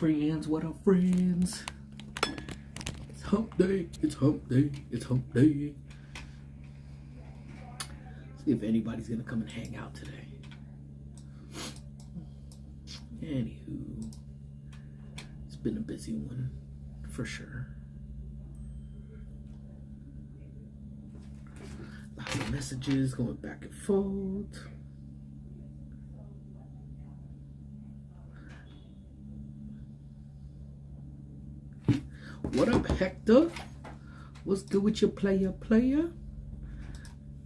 friends? What up, friends? It's hump day. It's hump day. It's hump day. See if anybody's gonna come and hang out today. Anywho, it's been a busy one for sure. Lots of messages going back and forth. What up, Hector? What's good with your player?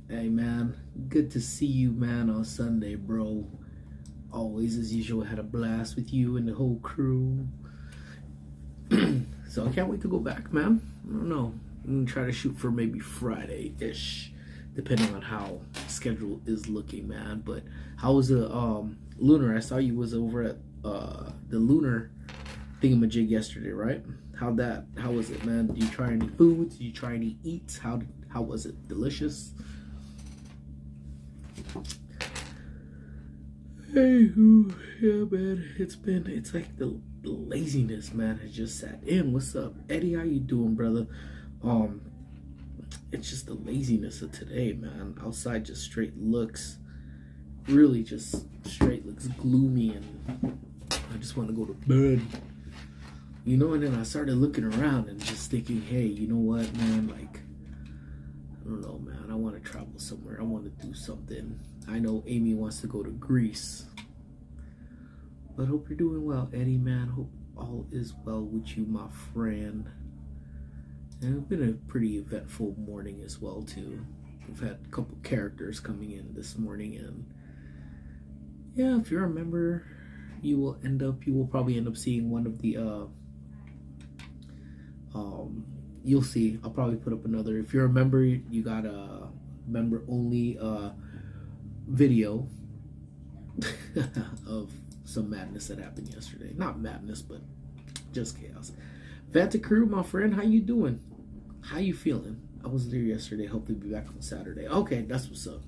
Hey, man. Good to see you, man, on Sunday, bro. Always, as usual, had a blast with you and the whole crew. So I can't wait to go back, man. I don't know. I'm going to try to shoot for maybe Friday-ish, depending on how the schedule is looking, man. But how was the Lunar? I saw you was over at the Lunar thingamajig yesterday, right? How was it, man? Did you try any foods? Did you try any eats? How was it? Delicious? Hey, yeah, man. It's like the laziness, man, has just sat in. What's up, Eddie? How you doing, brother? It's just the laziness of today, man. Outside just straight looks, really just straight looks gloomy, and I just want to go to bed. You know, and then I started looking around and just thinking, hey, you know what, man, like, I don't know, man, I want to travel somewhere. I want to do something. I know Amy wants to go to Greece. But hope you're doing well, Eddie, man. Hope all is well with you, my friend. And it's been a pretty eventful morning as well, too. We've had a couple characters coming in this morning, and yeah, if you're a member, you will probably end up seeing one of the you'll see. I'll probably put up another. If you're a member, you got a member only video of some madness that happened yesterday. Not madness, but just chaos. Vanta Crew, my friend, how you doing? How you feeling? I was there yesterday. Hopefully be back on Saturday. Okay, that's what's up.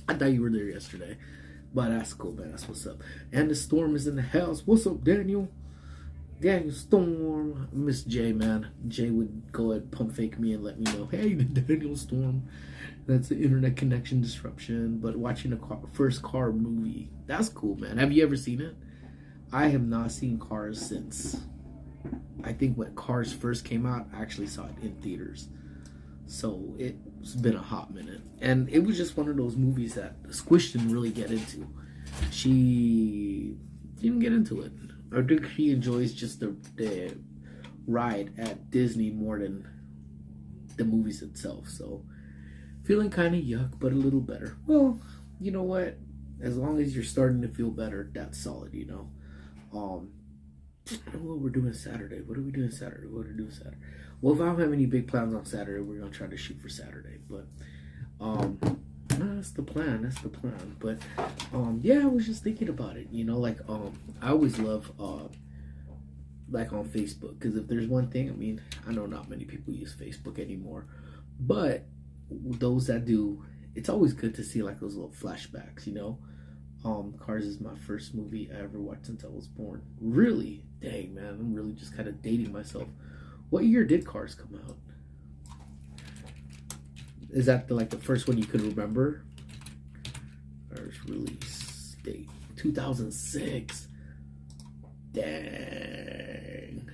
I thought you were there yesterday, but that's cool, man. That's what's up. And the Storm is in the house. What's up, Daniel? Daniel Storm. Miss J, man. Jay would go ahead and pump fake me and let me know, hey, the Daniel Storm. That's an internet connection disruption. But watching the first Car movie, that's cool, man. Have you ever seen it? I have not seen Cars since, I think when Cars first came out, I actually saw it in theaters. So it's been a hot minute. And it was just one of those movies that Squish didn't really get into. She didn't get into it. I think she enjoys just the ride at Disney more than the movies itself. So feeling kind of yuck, but a little better. Well, you know what? As long as you're starting to feel better, that's solid, you know. What we're doing Saturday. What are we doing Saturday? Well, if I don't have any big plans on Saturday, we're gonna try to shoot for Saturday. But that's the plan. But yeah, I was just thinking about it. You know, like I always love like on Facebook, because if there's one thing, I mean, I know not many people use Facebook anymore, but those that do, it's always good to see like those little flashbacks. You know, Cars is my first movie I ever watched since I was born. Really? Dang, man, I'm really just kind of dating myself. What year did Cars come out? Is that the first one you could remember? First release date, 2006. Dang,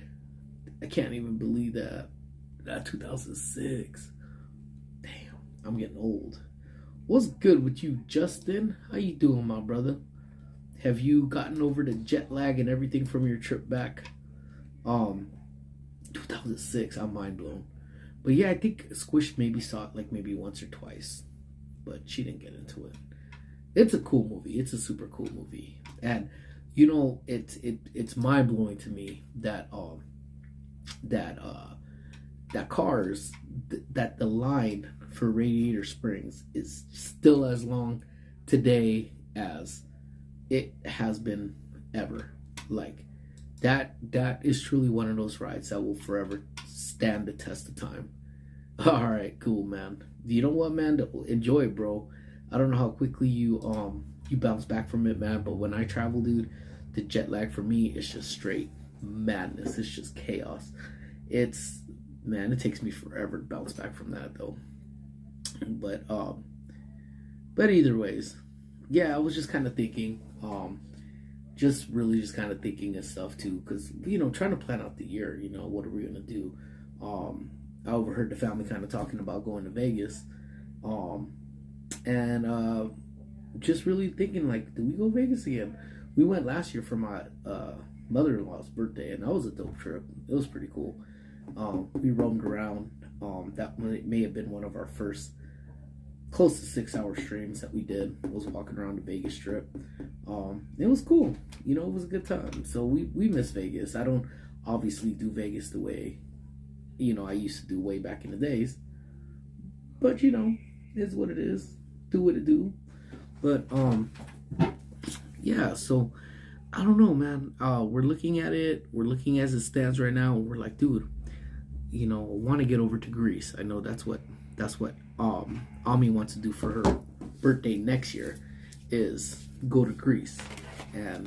I can't even believe that. 2006. Damn, I'm getting old. What's good with you, Justin? How you doing, my brother? Have you gotten over the jet lag and everything from your trip back? 2006, I'm mind blown. But yeah, I think Squish maybe saw it like maybe once or twice, but she didn't get into it. It's a cool movie. It's a super cool movie. And you know, it's mind blowing to me that that Cars, that the line for Radiator Springs is still as long today as it has been ever. Like that is truly one of those rides that will forever stand the test of time. All right, cool, man. You know what, man? Enjoy it, bro. I don't know how quickly you bounce back from it, man, but when I travel, dude, the jet lag for me is just straight madness. It's just chaos. It's, man, it takes me forever to bounce back from that though. But either ways, yeah, I was just kind of thinking, just kind of thinking and stuff too, because trying to plan out the year. What are we gonna do? I overheard the family kind of talking about going to Vegas, and just really thinking, like, do we go Vegas again? We went last year for my mother-in-law's birthday, and that was a dope trip. It was pretty cool. We roamed around. That may have been one of our first close to 6-hour streams that we did. Was walking around the Vegas Strip. It was cool. It was a good time. So we miss Vegas. I don't obviously do Vegas the way I used to do way back in the days. But it's what it is. Do what it do. But yeah. So I don't know, man. We're looking at it. We're looking as it stands right now. And we're like, dude, I want to get over to Greece. I know that's what Ami wants to do for her birthday next year, is go to Greece, and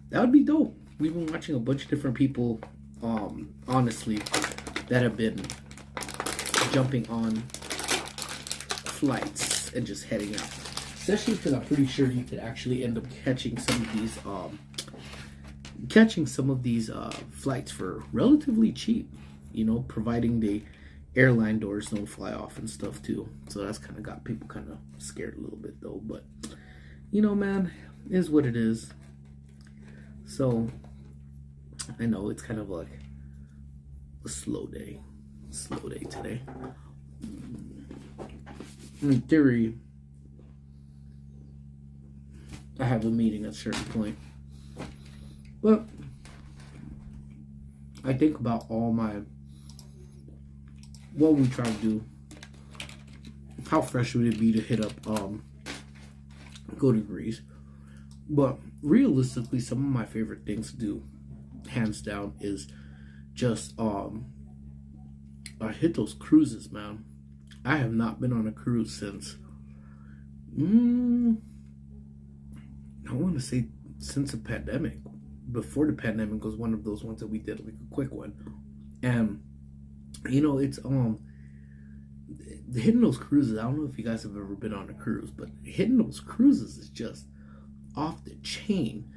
that would be dope. We've been watching a bunch of different people, honestly, that have been jumping on flights and just heading out. Especially because I'm pretty sure you could actually end up catching some of these flights for relatively cheap. Providing the airline doors don't fly off and stuff too. So that's kind of got people kind of scared a little bit though. But man, it is what it is. So I know it's kind of like a slow day today. In theory, I have a meeting at a certain point, but I think about what we try to do. How fresh would it be to hit up go to Greece? But realistically, some of my favorite things to do, hands down, is just I hit those cruises, man. I have not been on a cruise since I want to say since the pandemic. Before the pandemic was one of those ones that we did, like a quick one. And it's hitting those cruises. I don't know if you guys have ever been on a cruise, but hitting those cruises is just off the chain.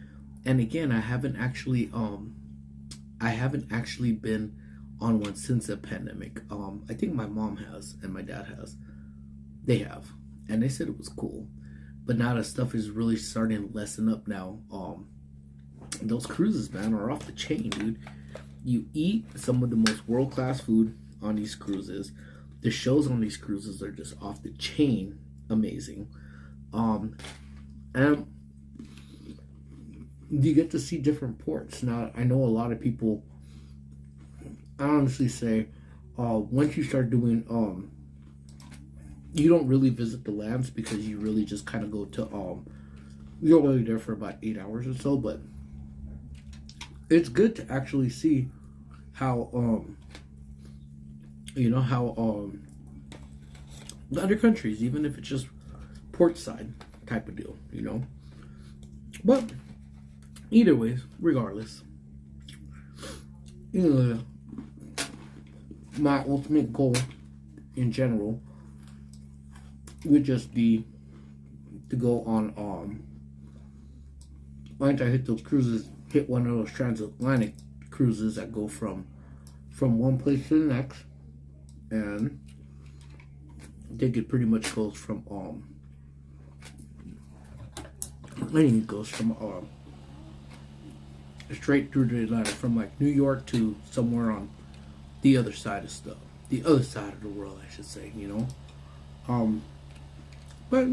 And again, I haven't actually been on one since the pandemic. I think my mom has and my dad has. They have, and they said it was cool. But now that stuff is really starting to lessen up now. Those cruises, man, are off the chain, dude. You eat some of the most world-class food on these cruises. The shows on these cruises are just off the chain amazing. And you get to see different ports. Now, I know a lot of people, I honestly say, once you start doing, you don't really visit the lands because you really just kind of go to, you're really there for about 8 hours or so, but it's good to actually see how, the other countries, even if it's just port side type of deal, But either ways, regardless, my ultimate goal in general would just be to go on, once I hit those cruises, hit one of those transatlantic cruises that go from one place to the next, and I think it pretty much goes from straight through the Atlantic, from like New York to somewhere on the other side of the other side of the world, I should say, but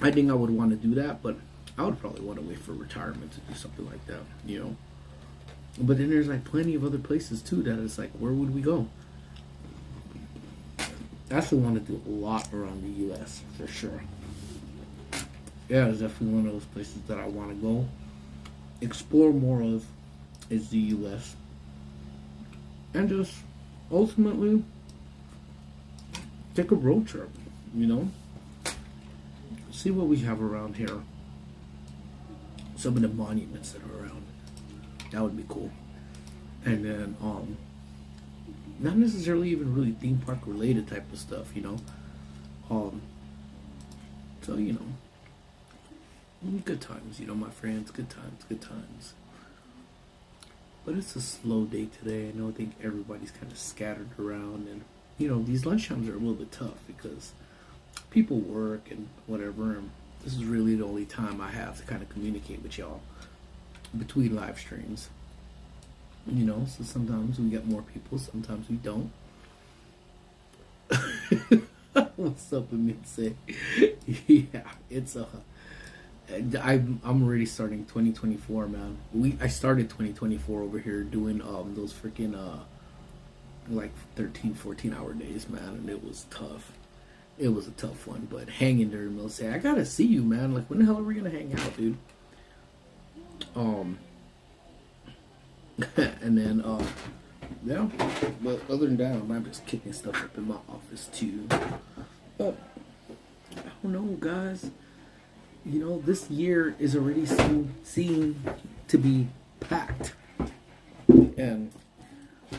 I think I would want to do that, but I would probably want to wait for retirement to do something like that, But then there's like plenty of other places too that it's like, where would we go? I actually want to do a lot around the U.S. for sure. Yeah, it's definitely one of those places that I want to go explore more of, is the U.S. And just ultimately take a road trip, see what we have around here, some of the monuments that are around. That would be cool. And then not necessarily even really theme park related type of stuff, you know. So you know, good times, you know, my friends, good times, good times. But it's a slow day today. I think everybody's kind of scattered around, and you know, these lunchtimes are a little bit tough because people work and whatever, and this is really the only time I have to kind of communicate with y'all between live streams. You know, so sometimes we get more people, sometimes we don't. What's up with me to say? Yeah, it's I'm already starting 2024, man. I started 2024 over here doing those freaking like 13-14 hour days, man, and it was tough. It was a tough one, but hang in there, Mill. Say, I gotta see you, man. Like, when the hell are we gonna hang out, dude? And then yeah. But other than that, I'm just kicking stuff up in my office too. But I don't know, guys. You know, this year is already seen to be packed. And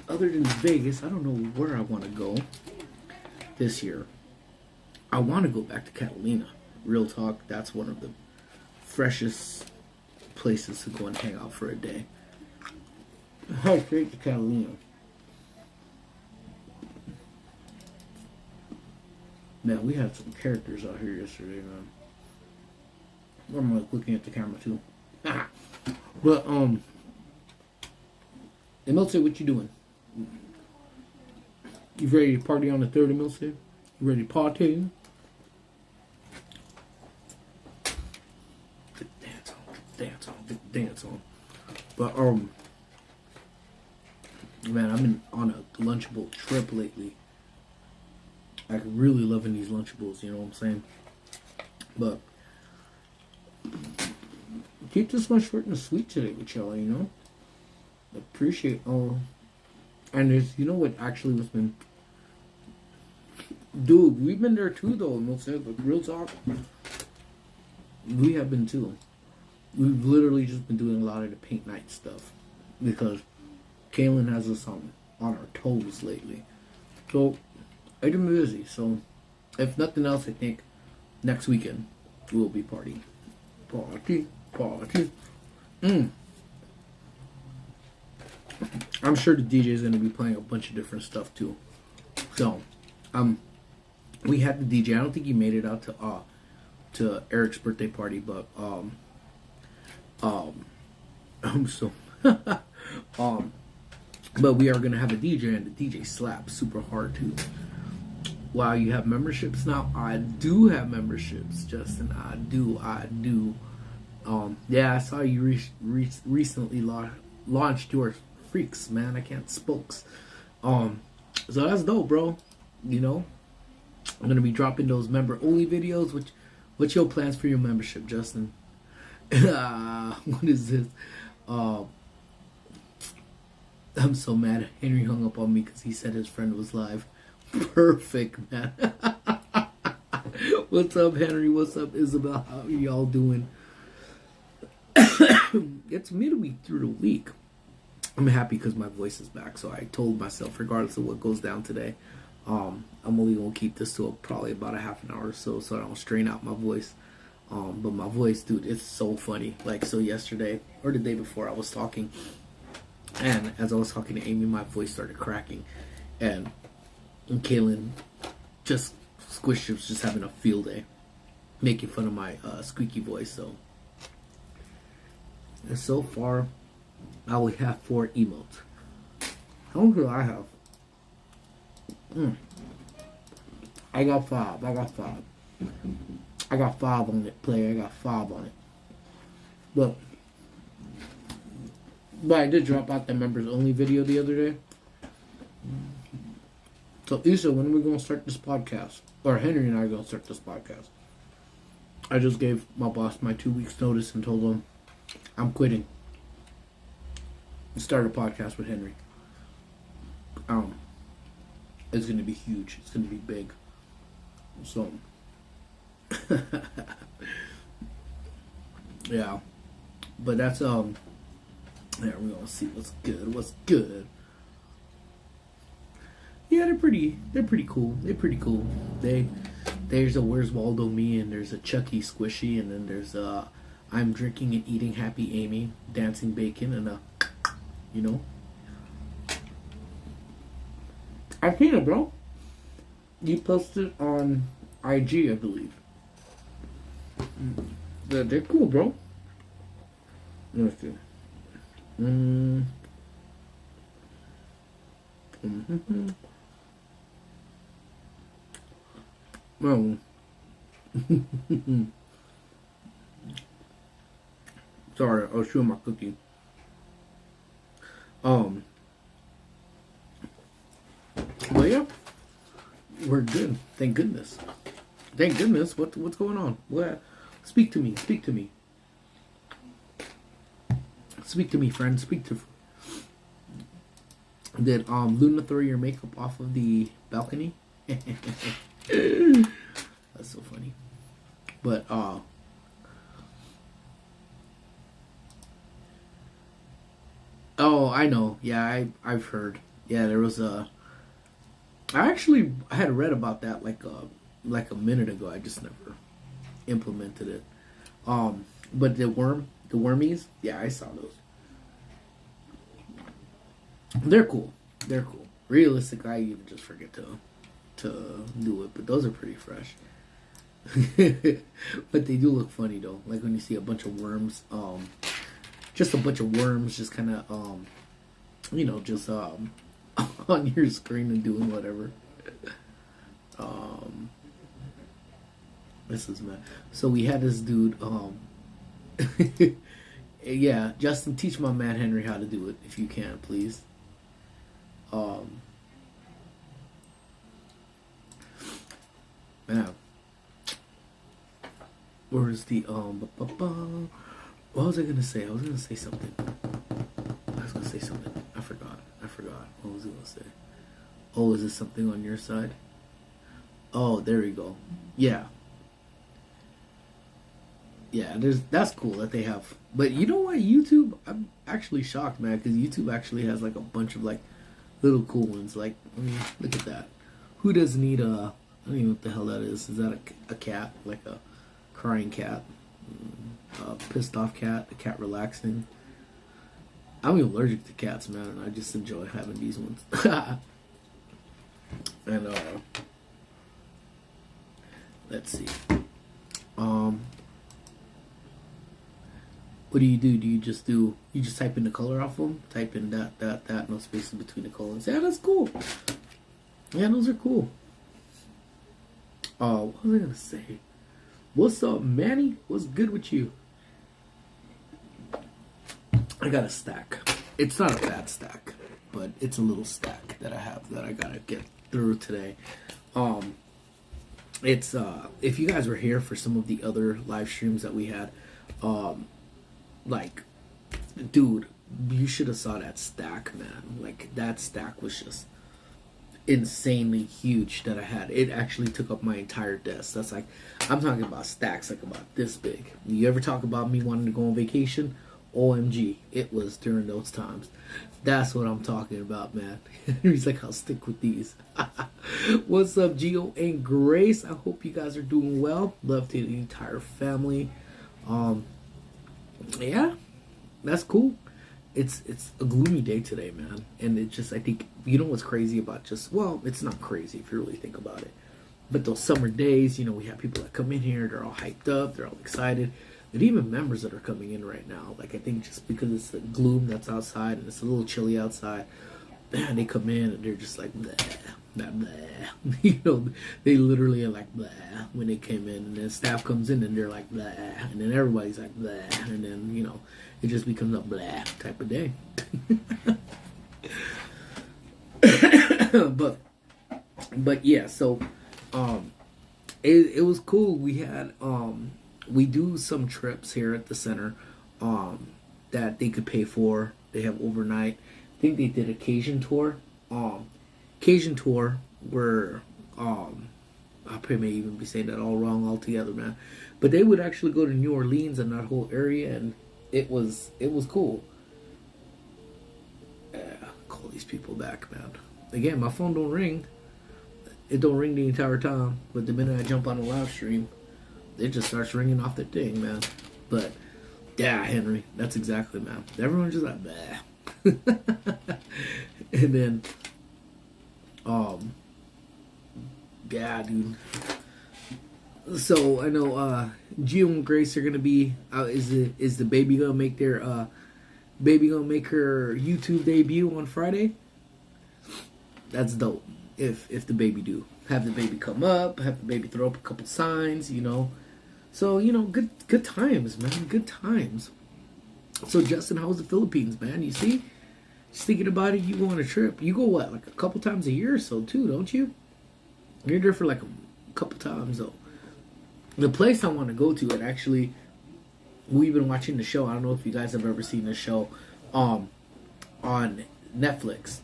other than Vegas, I don't know where I want to go this year. I want to go back to Catalina. Real talk, that's one of the freshest places to go and hang out for a day. Hi, straight to Catalina. Man, we had some characters out here yesterday, man. I'm like looking at the camera too. But Emilce, what you doing? You ready to party on the 3rd, Emilce? You ready to party? Dance on. But man, I've been on a Lunchable trip lately. Like, really loving these Lunchables, you know what I'm saying? But keep this one short and sweet today with y'all, you know? Appreciate all. And there's, you know what actually was been. Dude, we've been there too, though, no sense, but real talk. We have been too. We've literally just been doing a lot of the paint night stuff because Kaylin has us on our toes lately. So, I've been busy. So, if nothing else, I think next weekend we'll be partying. Party. I'm sure the DJ is going to be playing a bunch of different stuff too. So, we had the DJ. I don't think he made it out to Eric's birthday party, but but we are gonna have a DJ, and the DJ slaps super hard too. Wow, you have memberships now? I do have memberships, Justin. I do. Yeah, I saw you recently launched your freaks, man. I can't spokes. So that's dope, bro. You know, I'm gonna be dropping those member only videos. What's your plans for your membership, Justin? What is this? I'm so mad. Henry hung up on me because he said his friend was live. Perfect, man. What's up, Henry? What's up, Isabel? How are y'all doing? It's midweek through the week. I'm happy because my voice is back. So I told myself, regardless of what goes down today, I'm only gonna keep this to probably about a half an hour or so I don't strain out my voice. But my voice, dude, it's so funny. Like, so yesterday or the day before, I was talking, and as I was talking to Amy, my voice started cracking, and Kaylin just squished. She was just having a field day, making fun of my squeaky voice. So, and so far, I only have 4 emotes. How many do I have? I got 5. I got 5 on it, player. I got 5 on it. But I did drop out the members only video the other day. So Issa, when are we gonna start this podcast? Or Henry and I are gonna start this podcast. I just gave my boss my 2 weeks notice and told him I'm quitting. Start a podcast with Henry. It's gonna be huge. It's gonna be big. So yeah, but that's There, we're gonna see what's good. What's good? Yeah, they're pretty. They're pretty cool. They're pretty cool. There's a Where's Waldo me, and there's a Chucky Squishy, and then there's a I'm drinking and eating Happy Amy, dancing bacon, and a, you know. I've seen it, bro. You posted on IG, I believe. They're cool, bro. Let's see. Well, sorry, I was chewing my cookie. But yeah, we're good. Thank goodness. Thank goodness. What's going on? What? Speak to me. Speak to me. Speak to me, friend. Speak to. Did Luna throw your makeup off of the balcony? That's so funny. But oh, I know. Yeah, I've heard. Yeah, there was a. I actually had read about that like a minute ago. I just never implemented it. But the wormies, yeah, I saw those. They're cool. They're cool. Realistically, I even just forget to do it, but those are pretty fresh. But they do look funny though. Like when you see a bunch of worms, just a bunch of worms, just kind of, just on your screen and doing whatever. This is mad. So we had this dude. Yeah, Justin, teach my man Henry how to do it if you can, please. Man, where's the what was I gonna say? I was gonna say something. I forgot. What was I gonna say? Oh, is this something on your side? Oh, there we go. Yeah. Yeah, that's cool that they have. But you know what? YouTube, I'm actually shocked, man, because YouTube actually has like a bunch of like little cool ones. Like, I mean, look at that. Who doesn't need a? I don't even know what the hell that is. Is that a cat? Like a crying cat? A pissed off cat? A cat relaxing? I'm allergic to cats, man, and I just enjoy having these ones. And let's see. What do? You just type in the color off them? Type in that, no spaces between the colons. Yeah, that's cool. Yeah, those are cool. What was I gonna say? What's up, Manny? What's good with you? I got a stack. It's not a bad stack, but it's a little stack that I have that I gotta get through today. It's if you guys were here for some of the other live streams that we had, like, dude, you should have saw that stack, man. Like, that stack was just insanely huge that I had. It actually took up my entire desk. That's like, I'm talking about stacks like about this big. You ever talk about me wanting to go on vacation? OMG, it was during those times. That's what I'm talking about, man. He's like, I'll stick with these. What's up, Gio and Grace? I hope you guys are doing well. Love to the entire family. Yeah, that's cool. It's a gloomy day today, man. And it just, I think, you know what's crazy about just, well, it's not crazy if you really think about it. But those summer days, you know, we have people that come in here, they're all hyped up, they're all excited. And even members that are coming in right now, like, I think just because it's the gloom that's outside and it's a little chilly outside, man, they come in and they're just like, blah, blah, blah. You know, they literally are like, blah, when they came in. And then staff comes in and they're like, blah. And then everybody's like, blah. And then, you know, it just becomes a blah type of day. But yeah, so, it was cool. We had, we do some trips here at the center that they could pay for. They have overnight. I think they did a Cajun tour. Cajun tour where I probably may even be saying that all wrong altogether, man. But they would actually go to New Orleans and that whole area, and it was cool. Call these people back, man. Again, my phone don't ring. It don't ring the entire time, but the minute I jump on a live stream, it just starts ringing off the thing, man. But yeah, Henry, that's exactly, man. Everyone's just like, bah. And then, yeah, dude. So I know Gio and Grace are gonna be out. Is the baby gonna make their baby gonna make her YouTube debut on Friday? That's dope. If the baby do, have the baby come up, have the baby throw up a couple signs, you know. So, you know, good times, man. Good times. So Justin, how was the Philippines, man? You see? Just thinking about it, you go on a trip. You go what, like a couple times a year or so too, don't you? You're there for like a couple times though. The place I want to go to, and actually, we've been watching the show. I don't know if you guys have ever seen the show on Netflix.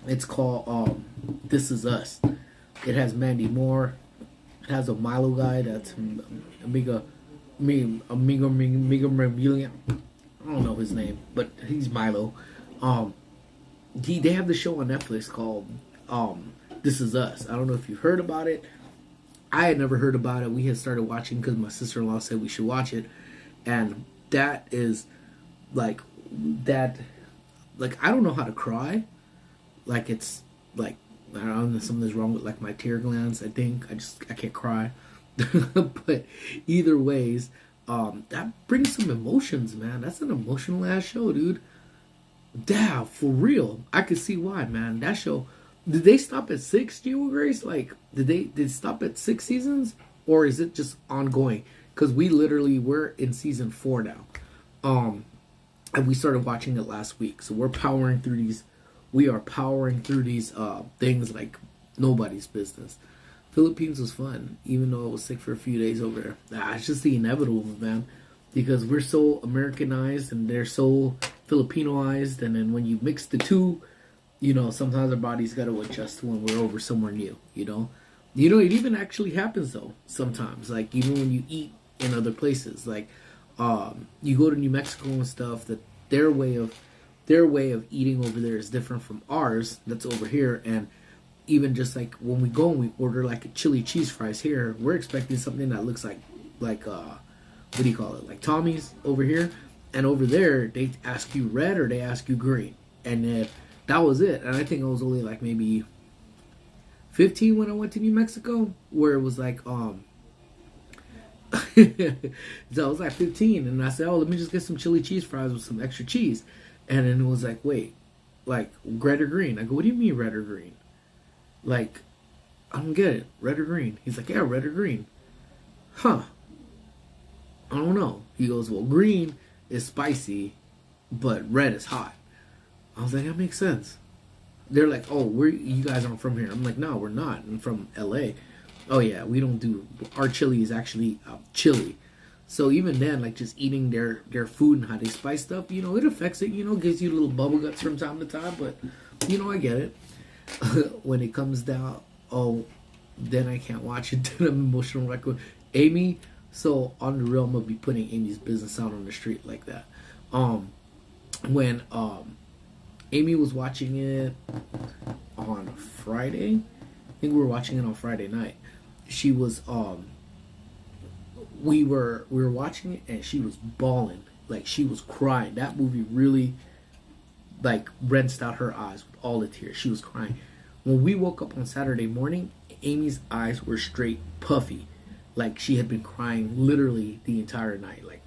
It's called This Is Us. It has Mandy Moore. It has a Milo guy that's Amigo Remulia. I don't know his name, but he's Milo. They have the show on Netflix called This Is Us. I don't know if you've heard about it. I had never heard about it. We had started watching because my sister-in-law said we should watch it. And that is like that. Like, I don't know how to cry. Like, it's like, I don't know, something's wrong with like my tear glands. I think I can't cry. But either ways, that brings some emotions, man. That's an emotional ass show, dude. Damn, for real. I could see why, man. That show. Did they stop at 6, Gio Grace? Like, did it stop at 6 seasons? Or is it just ongoing? Because we're in season 4 now. And we started watching it last week. So we're powering through these. We are powering through these things like nobody's business. Philippines was fun, even though I was sick for a few days over there. It's just the inevitable, man. Because we're so Americanized and they're so Filipinoized. And then when you mix the two, you know, sometimes our body's got to adjust when we're over somewhere new, you know. You know, it even actually happens, though, sometimes. Like, even when you eat in other places. Like, you go to New Mexico and stuff, that their way of eating over there is different from ours that's over here. And even just like when we go and we order like a chili cheese fries here, we're expecting something that looks like what do you call it, like Tommy's over here. And over there they ask you red or they ask you green, and that was it. And I think I was only like maybe 15 when I went to New Mexico, where it was like so I was like 15 and I said, oh, let me just get some chili cheese fries with some extra cheese. And then it was like, wait, like red or green? I go, what do you mean red or green? Like, I don't get it. Red or green? He's like, yeah, red or green. Huh. I don't know. He goes, well, green is spicy, but red is hot. I was like, that makes sense. They're like, oh, you guys aren't from here. I'm like, no, we're not. I'm from LA. Oh yeah, we don't do, our chili is actually chili. So even then, like just eating their food and how they spice stuff, you know, it affects it, you know, gives you little bubble guts from time to time, but you know, I get it. When it comes down, oh, then I can't watch it. Then I'm emotional like Amy. So on the real, I'm gonna be putting Amy's business out on the street like that. When Amy was watching it on Friday, I think we were watching it on Friday night. She was we were watching it and she was bawling, like she was crying. That movie really like rinsed out her eyes with all the tears. She was crying. When we woke up on Saturday morning, Amy's eyes were straight puffy, like she had been crying literally the entire night, like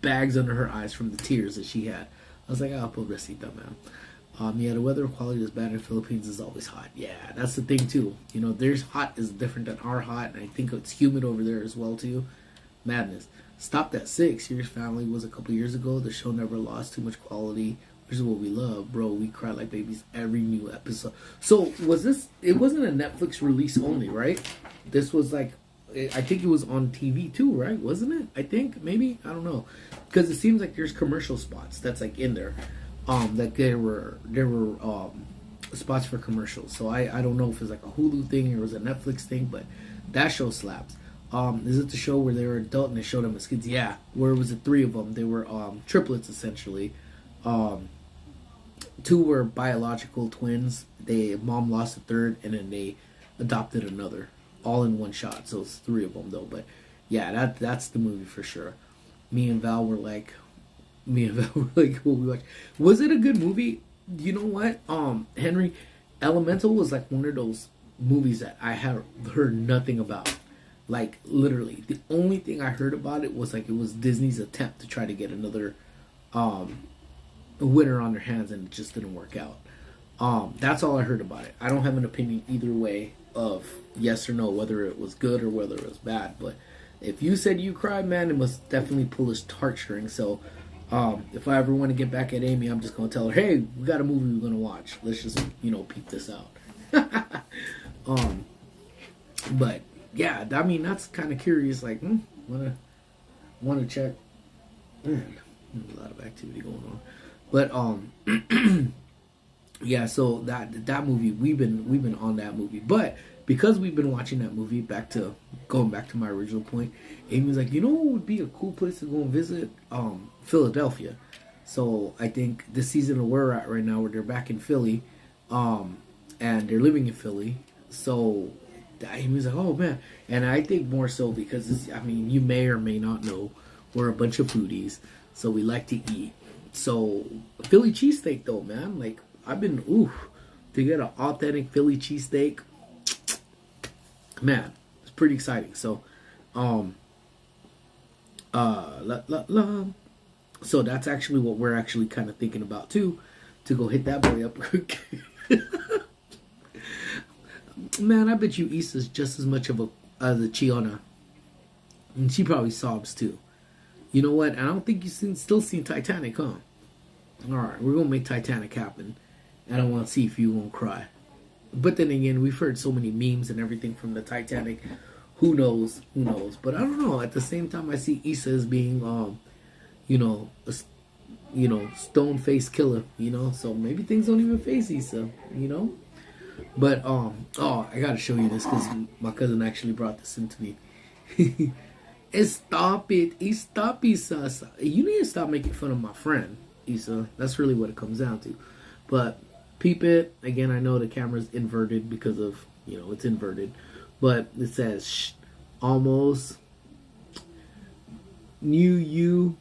bags under her eyes from the tears that she had. I was like, oh, pobrecita, man. Yeah, the weather quality is bad in the Philippines. Is always hot. Yeah, that's the thing too. You know, theirs hot is different than our hot, and I think it's humid over there as well too. Madness. Stopped at 6. Your Family was a couple years ago. The show never lost too much quality, which is what we love, bro. We cry like babies every new episode. So was this? It wasn't a Netflix release only, right? This was like, I think it was on TV too, right? Wasn't it? I think maybe, I don't know, because it seems like there's commercial spots that's like in there. That there were spots for commercials. So I don't know if it's like a Hulu thing or it was a Netflix thing, but that show slaps. Is it the show where they were adult and they showed them as kids? Yeah, where it was the 3 of them. They were triplets essentially. Two were biological twins. Mom lost a third, and then they adopted another, all in one shot. So it's three of them though. But yeah, that's the movie for sure. Me and Val were like, what we watched. Was it a good movie? You know what, Henry, Elemental was like one of those movies that I had heard nothing about. Like literally, the only thing I heard about it was like it was Disney's attempt to try to get another winner on their hands, and it just didn't work out. That's all I heard about it. I don't have an opinion either way of yes or no, whether it was good or whether it was bad. But if you said you cried, man, it must definitely pull his heartstrings. So if I ever want to get back at Amy, I'm just gonna tell her, hey, we got a movie we're gonna watch. Let's just peep this out. But yeah, I mean that's kind of curious. Like, wanna check. Man, a lot of activity going on. But yeah, so that movie, we've been on that movie. But because we've been watching that movie, going back to my original point, Amy was like, what would be a cool place to go and visit? Philadelphia. So I think this season that we're at right now, where they're back in Philly, and they're living in Philly. So Amy was like, oh man. And I think more so because you may or may not know, we're a bunch of foodies, so we like to eat. So Philly cheesesteak though, man, like I've been to get an authentic Philly cheesesteak, man, it's pretty exciting. So so that's actually what we're actually kind of thinking about too, to go hit that boy up. Man, I bet you Issa's just as much of a Chiona, and she probably sobs too. You know what? I don't think you've still seen Titanic, huh? Alright, we're going to make Titanic happen. And I want to see if you won't cry. But then again, we've heard so many memes and everything from the Titanic. Who knows? Who knows? But I don't know. At the same time, I see Issa as being, a stone-faced killer, So maybe things don't even face Issa, But, I got to show you this because my cousin actually brought this into me. Stop it. Stop, Issa. You need to stop making fun of my friend, Issa. That's really what it comes down to. But peep it. Again, I know the camera's inverted because of, it's inverted. But it says, almost. Now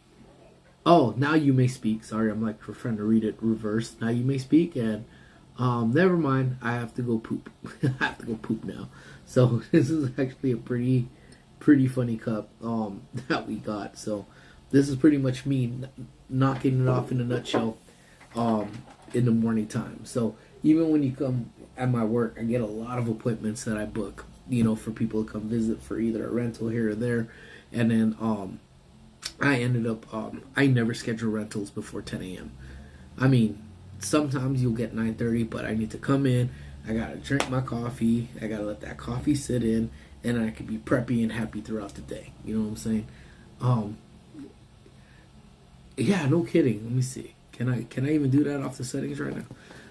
you may speak. Sorry, I'm like trying to read it reverse. Now you may speak. And never mind. I have to go poop. I have to go poop now. So this is actually a pretty funny cup that we got. So this is pretty much me knocking it off in a nutshell in the morning time. So even when you come at my work, I get a lot of appointments that I book, for people to come visit for either a rental here or there. And then I ended up I never schedule rentals before 10 a.m. I mean, sometimes you'll get 9:30, but I need to come in, I gotta drink my coffee, I gotta let that coffee sit in, and I can be preppy and happy throughout the day. You know what I'm saying? Yeah, no kidding. Let me see. Can I even do that off the settings right now?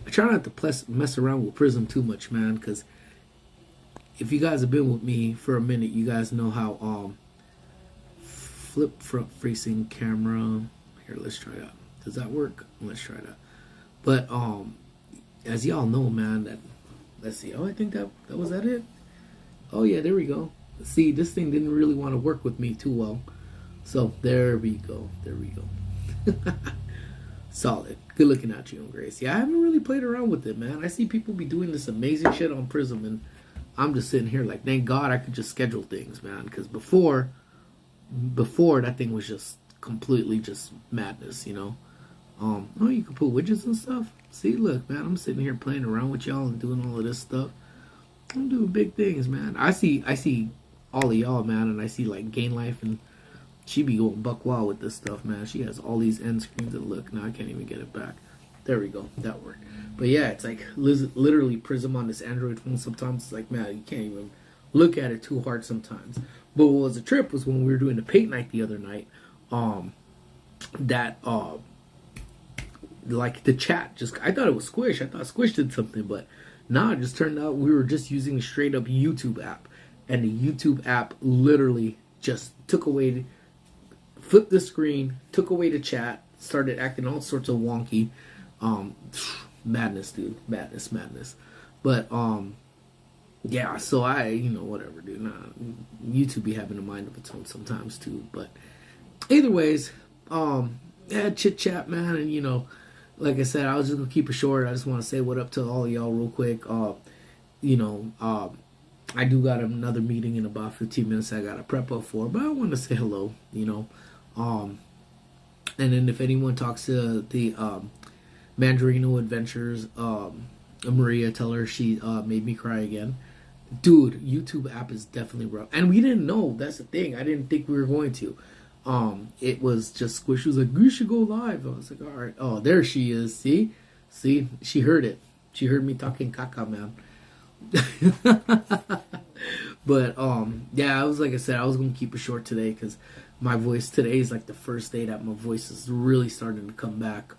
I try not to mess around with Prism too much, man, because if you guys have been with me for a minute, you guys know how flip front facing camera. Here, let's try that. Does that work? Let's try that. But as y'all know, man, let's see. Oh, I think that was that it. Oh yeah, there we go. See, this thing didn't really want to work with me too well. So there we go. There we go. Solid. Good looking at you, Grace. Yeah, I haven't really played around with it, man. I see people be doing this amazing shit on Prism, and I'm just sitting here like, thank God I could just schedule things, man. Because before that thing was just completely just madness, Oh, you can put widgets and stuff. See, look, man, I'm sitting here playing around with y'all and doing all of this stuff. I'm doing big things, man. I see all of y'all, man, and I see like Gain Life, and she be going buck wild with this stuff, man. She has all these end screens, and look, now I can't even get it back. There we go, that worked. But yeah, it's like literally Prism on this Android phone. Sometimes it's like, man, you can't even look at it too hard sometimes. But what was a trip was when we were doing the paint night the other night. Like the chat I thought it was Squish. I thought Squish did something, but nah, it just turned out we were just using a straight up YouTube app, and the YouTube app literally just flipped the screen, took away the chat, started acting all sorts of wonky. Um, madness, dude, madness. But yeah. So whatever, dude. Nah, YouTube be having a mind of its own sometimes too. But either ways, yeah, chit chat, man, and like I said, I was just gonna keep it short. I just want to say what up to all of y'all real quick. I do got another meeting in about 15 minutes. I got to prep up for, but I want to say hello. And then if anyone talks to the Mandarino Adventures, Maria, tell her she made me cry again. Dude, YouTube app is definitely rough, and we didn't know. That's the thing. I didn't think we were going to. It was just Squish. She was like, "We should go live." I was like, "All right." Oh, there she is. See, she heard it. She heard me talking caca, man. But yeah, I was like I said, I was gonna keep it short today because my voice today is like the first day that my voice is really starting to come back.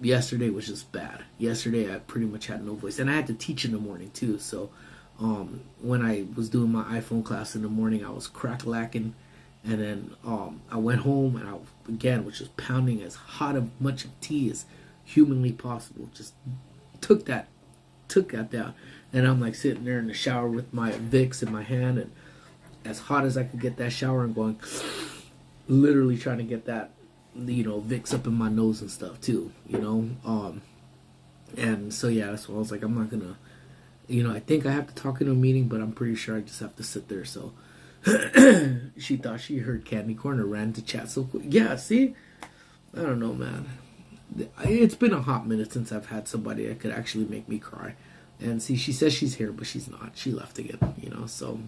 Yesterday was just bad. Yesterday I pretty much had no voice, and I had to teach in the morning too. So when I was doing my iPhone class in the morning, I was crack lacking, and then I went home and I again was just pounding as hot a much of tea as humanly possible. Just took that down, and I'm like sitting there in the shower with my Vicks in my hand, and as hot as I could get that shower and going, literally trying to get that Vicks up in my nose and stuff too, and so yeah, that's why I was like, I'm not gonna, I think I have to talk in a meeting, but I'm pretty sure I just have to sit there. So she thought she heard candy corn and ran to chat so quick. Yeah, see, I don't know, man. It's been a hot minute since I've had somebody that could actually make me cry. And see, she says she's here, but she's not. She left again, so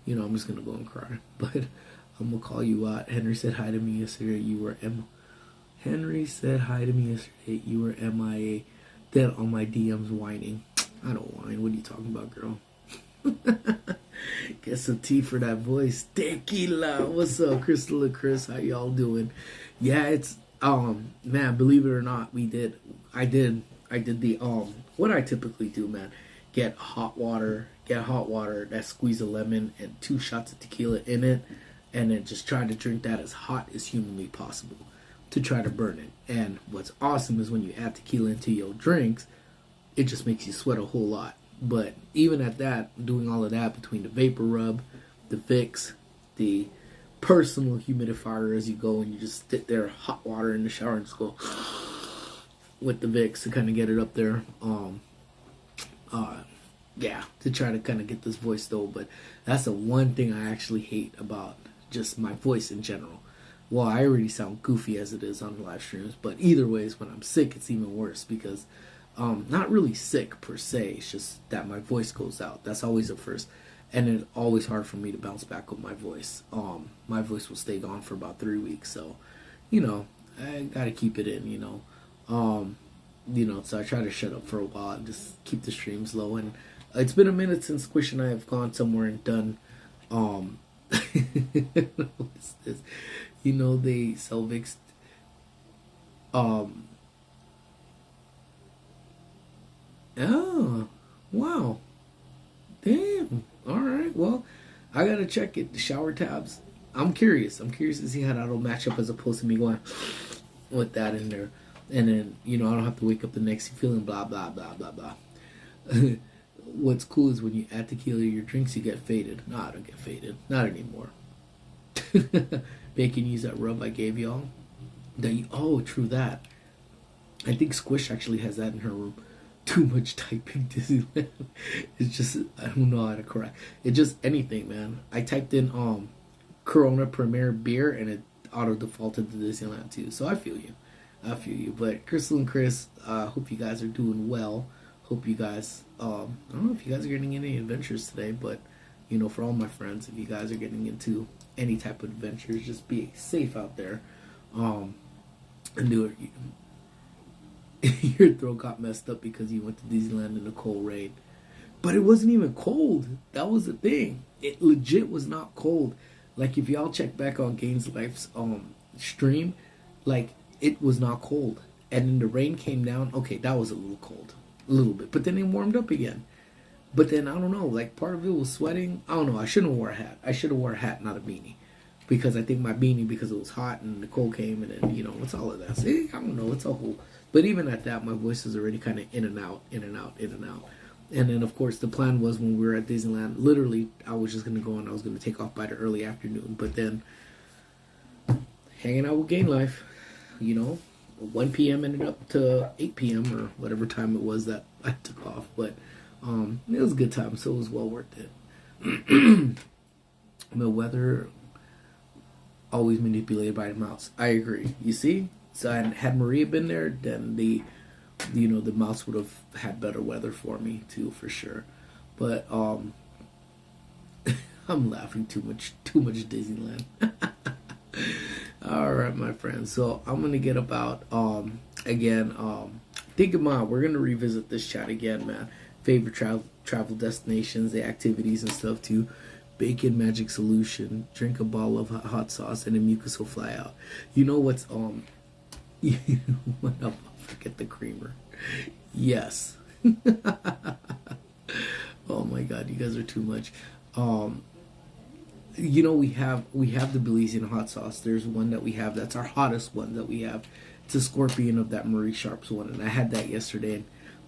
I'm just gonna go and cry. But I'm gonna call you out. Henry said hi to me yesterday. Henry said hi to me yesterday. You were MIA. Then on my DMs whining. I don't whine. What are you talking about, girl? Get some tea for that voice. Tequila. What's up, Crystal and Chris? How y'all doing? Yeah, it's man, believe it or not, I did the what I typically do, man. Get hot water, that squeeze a lemon and 2 shots of tequila in it, and then just try to drink that as hot as humanly possible to try to burn it. And what's awesome is when you add tequila into your drinks, it just makes you sweat a whole lot. But even at that, doing all of that between the vapor rub, the Vicks, the personal humidifier as you go, and you just sit there, hot water in the shower, and just go with the Vicks to kind of get it up there. Yeah, to try to kind of get this voice though. But that's the one thing I actually hate about just my voice in general. Well, I already sound goofy as it is on the live streams, but either ways, when I'm sick, it's even worse because not really sick per se. It's just that my voice goes out. That's always the first. And it's always hard for me to bounce back with my voice. My voice will stay gone for about 3 weeks. So, I gotta keep it in, so I try to shut up for a while and just keep the streams low. And it's been a minute since Squish and I have gone somewhere and done, what's this? They sell Vicks, oh, wow. Damn. All right. Well, I gotta check it. The shower tabs. I'm curious. to see how that'll match up as opposed to me going with that in there, and then I don't have to wake up the next feeling blah blah blah blah blah. What's cool is when you add tequila to your drinks, you get faded. No, I don't get faded. Not anymore. Bacon, use that rub I gave y'all. True that. I think Squish actually has that in her room. Too much typing Disneyland. It's just, I don't know how to correct. It's just anything, man. I typed in Corona Premier beer and it auto defaulted to Disneyland too. So I feel you. But Crystal and Chris, hope you guys are doing well. Hope you guys, I don't know if you guys are getting any adventures today, but for all my friends, if you guys are getting into any type of adventures, just be safe out there. And do it. Your throat got messed up because you went to Disneyland in the cold rain. But it wasn't even cold. That was the thing. It legit was not cold. Like, if y'all check back on Gaines Life's stream, like, it was not cold. And then the rain came down. Okay, that was a little cold. A little bit. But then it warmed up again. But then, I don't know, like, part of it was sweating. I don't know. I shouldn't have wore a hat. I should have wore a hat, not a beanie. because I think my beanie, because it was hot and the cold came, and then, you know, it's all of that. So, I don't know, it's a whole. But even at that, my voice is already kind of in and out, in and out, in and out. And then, of course, the plan was when we were at Disneyland, literally, I was just going to go and I was going to take off by the early afternoon. But then, hanging out with Game Life, you know, 1 p.m. ended up to 8 p.m. or whatever time it was that I took off. But it was a good time, so it was well worth it. The weather always manipulated by the mouse. I agree. You see? So had Maria been there, then the mouse would have had better weather for me too, for sure. But I'm laughing too much Disneyland. All right, my friends. So I'm gonna get about again. Think of mine. We're gonna revisit this chat again, man. Favorite travel destinations, the activities and stuff too. Bacon magic solution. Drink a bottle of hot sauce, and the mucus will fly out. You know what's You know what? I'll forget the creamer. Yes. Oh my God, you guys are too much. You know, we have the Belizean hot sauce. There's one that we have that's our hottest one that we have. It's a scorpion of that Marie Sharp's one, and I had that yesterday, and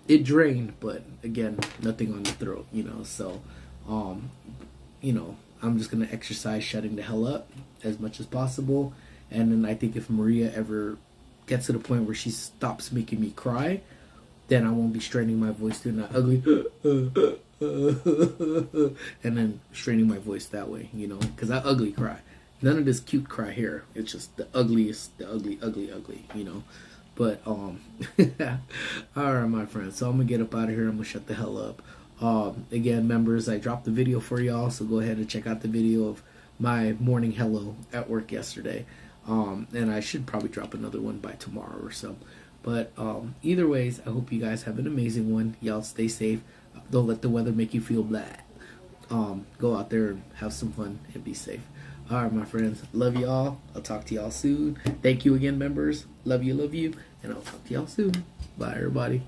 it drained, but again, nothing on the throat, you know. So, you know, I'm just gonna exercise shutting the hell up as much as possible, and then I think if Maria ever gets to the point where she stops making me cry, then I won't be straining my voice doing that ugly and then straining my voice that way, you know, because I ugly cry. None of this cute cry here. It's just the ugliest, the ugly, you know. But all right, my friends. So I'm gonna get up out of here. I'm gonna shut the hell up. Again, members, I dropped the video for y'all, so go ahead and check out the video of my morning hello at work yesterday. And I should probably drop another one by tomorrow or so. But either ways, I hope you guys have an amazing one. Y'all stay safe. Don't let the weather make you feel bad. Go out there and have some fun and be safe. All right, my friends. Love y'all. I'll talk to y'all soon. Thank you again, members. Love you, and I'll talk to y'all soon. Bye, everybody.